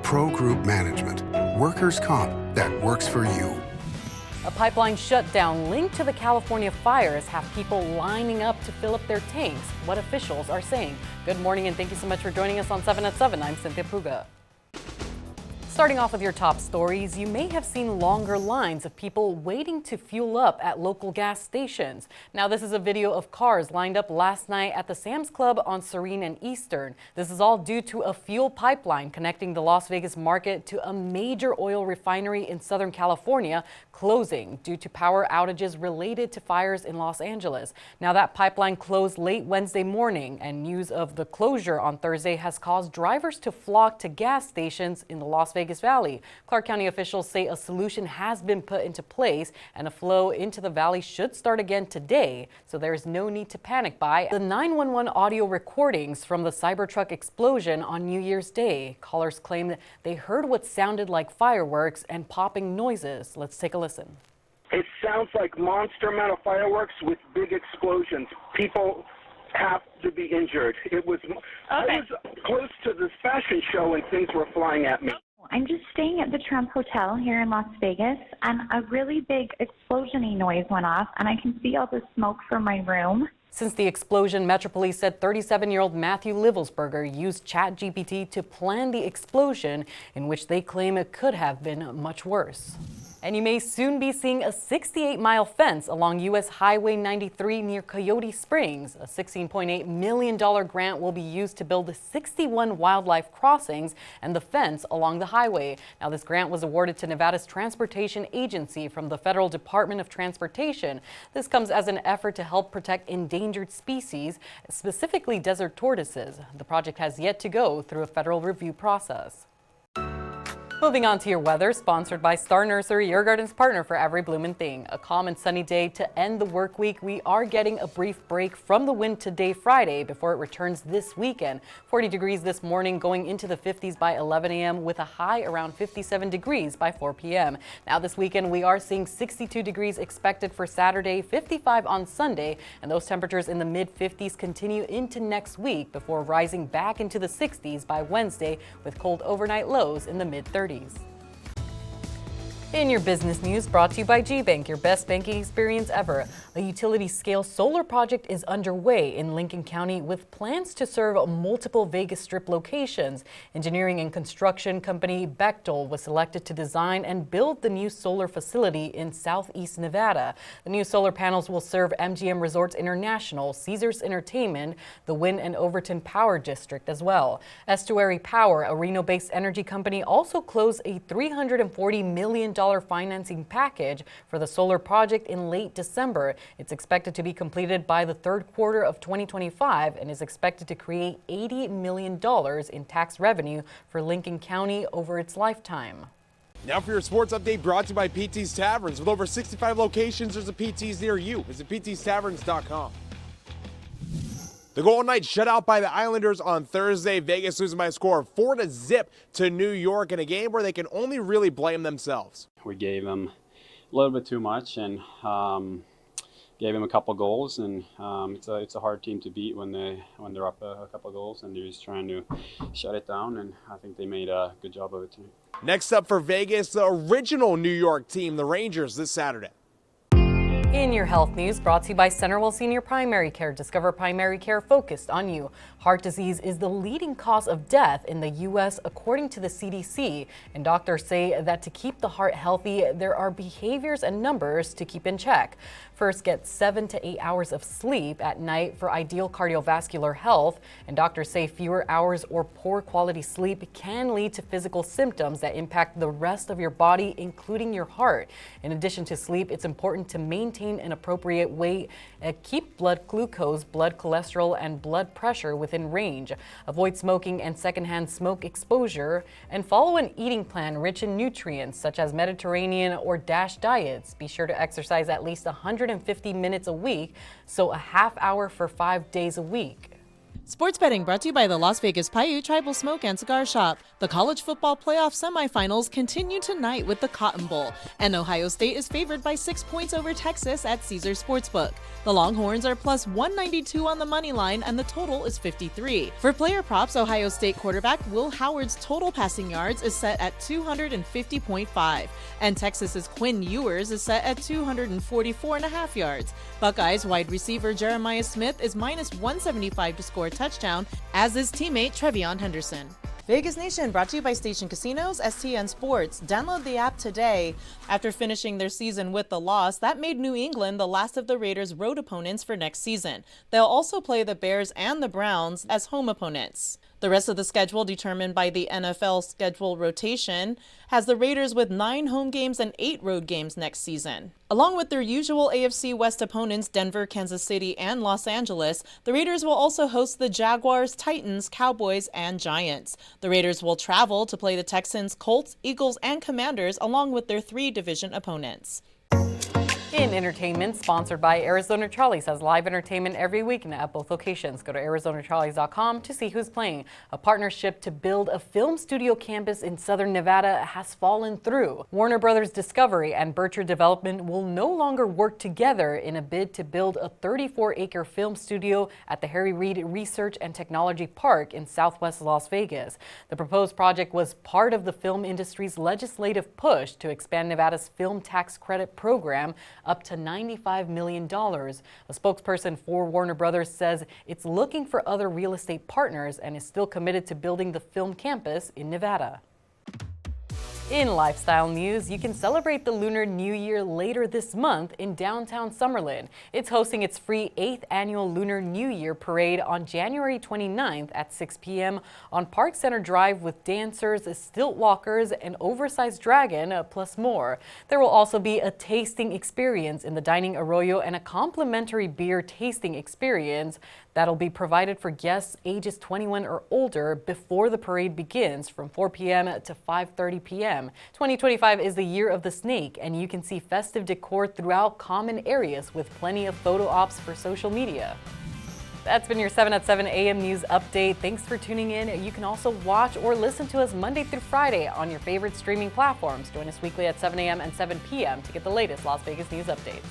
Pro Group Management. Workers' comp that works for you. A pipeline shutdown linked to the California fires have people lining up to fill up their tanks. What officials are saying. Good morning and thank you so much for joining us on 7 at 7. I'm Cynthia Puga. Starting off with your top stories, you may have seen longer lines of people waiting to fuel up at local gas stations. Now, this is a video of cars lined up last night at the Sam's Club on Serene and Eastern. This is all due to a fuel pipeline connecting the Las Vegas market to a major oil refinery in Southern California closing due to power outages related to fires in Los Angeles. Now, that pipeline closed late Wednesday morning, and news of the closure on Thursday has caused drivers to flock to gas stations in the Las Vegas Valley. Clark County officials say a solution has been put into place and a flow into the valley should start again today, so there is no need to panic by the 911 audio recordings from the Cybertruck explosion on New Year's Day. Callers claim that they heard what sounded like fireworks and popping noises. Let's take a listen. It sounds like monster amount of fireworks with big explosions. People have to be injured. I was close to this fashion show and things were flying at me. I'm just staying at the Trump Hotel here in Las Vegas, and a really big explosion-y noise went off, and I can see all the smoke from my room. Since the explosion, Metro Police said 37-year-old Matthew Livelsberger used ChatGPT to plan the explosion, in which they claim it could have been much worse. And you may soon be seeing a 68-mile fence along U.S. Highway 93 near Coyote Springs. A $16.8 million grant will be used to build 61 wildlife crossings and the fence along the highway. Now, this grant was awarded to Nevada's Transportation Agency from the Federal Department of Transportation. This comes as an effort to help protect endangered species, specifically desert tortoises. The project has yet to go through a federal review process. Moving on to your weather, sponsored by Star Nursery, your garden's partner for every bloomin' thing. A calm and sunny day to end the work week. We are getting a brief break from the wind today, Friday, before it returns this weekend. 40 degrees this morning, going into the 50s by 11 a.m. with a high around 57 degrees by 4 p.m. Now this weekend, we are seeing 62 degrees expected for Saturday, 55 on Sunday, and those temperatures in the mid-50s continue into next week before rising back into the 60s by Wednesday with cold overnight lows in the mid-30s. In your business news, brought to you by G-Bank, your best banking experience ever. A utility-scale solar project is underway in Lincoln County with plans to serve multiple Vegas Strip locations. Engineering and construction company Bechtel was selected to design and build the new solar facility in southeast Nevada. The new solar panels will serve MGM Resorts International, Caesars Entertainment, the Wynn and Overton Power District as well. Estuary Power, a Reno-based energy company, also closed a $340 million financing package for the solar project in late December. It's expected to be completed by the third quarter of 2025 and is expected to create $80 million in tax revenue for Lincoln County over its lifetime. Now for your sports update, brought to you by PT's Taverns. With over 65 locations, there's a PT's near you. Visit ptstaverns.com. The Golden Knights shut out by the Islanders on Thursday. Vegas losing by a score of 4-0 to New York in a game where they can only really blame themselves. We gave them a little bit too much and gave them a couple goals, and it's a hard team to beat when they're up a couple goals, and they're just trying to shut it down, and I think they made a good job of it too. Next up for Vegas, the original New York team, the Rangers, this Saturday. In your health news, brought to you by Centerville Senior Primary Care. Discover primary care focused on you. Heart disease is the leading cause of death in the U.S. according to the CDC, and doctors say that to keep the heart healthy, there are behaviors and numbers to keep in check. First, get 7 to 8 hours of sleep at night for ideal cardiovascular health, and doctors say fewer hours or poor quality sleep can lead to physical symptoms that impact the rest of your body, including your heart. In addition to sleep, it's important to maintain an appropriate weight and keep blood glucose, blood cholesterol, and blood pressure within range. Avoid smoking and secondhand smoke exposure, and follow an eating plan rich in nutrients such as Mediterranean or DASH diets. Be sure to exercise at least 150 minutes a week, so a half hour for 5 days a week. Sports betting brought to you by the Las Vegas Paiute Tribal Smoke and Cigar Shop. The college football playoff semifinals continue tonight with the Cotton Bowl, and Ohio State is favored by 6 points over Texas at Caesars Sportsbook. The Longhorns are plus 192 on the money line, and the total is 53. For player props, Ohio State quarterback Will Howard's total passing yards is set at 250.5, and Texas's Quinn Ewers is set at 244.5 yards. Buckeyes wide receiver Jeremiah Smith is minus 175 to score a touchdown, as is teammate Trevion Henderson. Vegas Nation brought to you by Station Casinos, STN Sports. Download the app today. After finishing their season with the loss, that made New England the last of the Raiders' road opponents for next season. They'll also play the Bears and the Browns as home opponents. The rest of the schedule, determined by the NFL schedule rotation, has the Raiders with 9 home games and 8 road games next season. Along with their usual AFC West opponents, Denver, Kansas City, and Los Angeles, the Raiders will also host the Jaguars, Titans, Cowboys, and Giants. The Raiders will travel to play the Texans, Colts, Eagles, and Commanders, along with their 3 division opponents. In entertainment, sponsored by Arizona Charlie's, has live entertainment every weekend at both locations. Go to ArizonaCharlies.com to see who's playing. A partnership to build a film studio campus in Southern Nevada has fallen through. Warner Brothers Discovery and Berkshire Development will no longer work together in a bid to build a 34-acre film studio at the Harry Reid Research and Technology Park in southwest Las Vegas. The proposed project was part of the film industry's legislative push to expand Nevada's film tax credit program up to $95 million. A spokesperson for Warner Brothers says it's looking for other real estate partners and is still committed to building the film campus in Nevada. In lifestyle news, you can celebrate the Lunar New Year later this month in downtown Summerlin. It's hosting its free 8th annual Lunar New Year parade on January 29th at 6 p.m. on Park Center Drive with dancers, stilt walkers, an oversized dragon, plus more. There will also be a tasting experience in the Dining Arroyo and a complimentary beer tasting experience that'll be provided for guests ages 21 or older before the parade begins from 4 p.m. to 5:30 p.m. 2025 is the year of the snake, and you can see festive decor throughout common areas with plenty of photo ops for social media. That's been your 7 at 7 a.m. news update. Thanks for tuning in. You can also watch or listen to us Monday through Friday on your favorite streaming platforms. Join us weekly at 7 a.m. and 7 p.m. to get the latest Las Vegas news updates.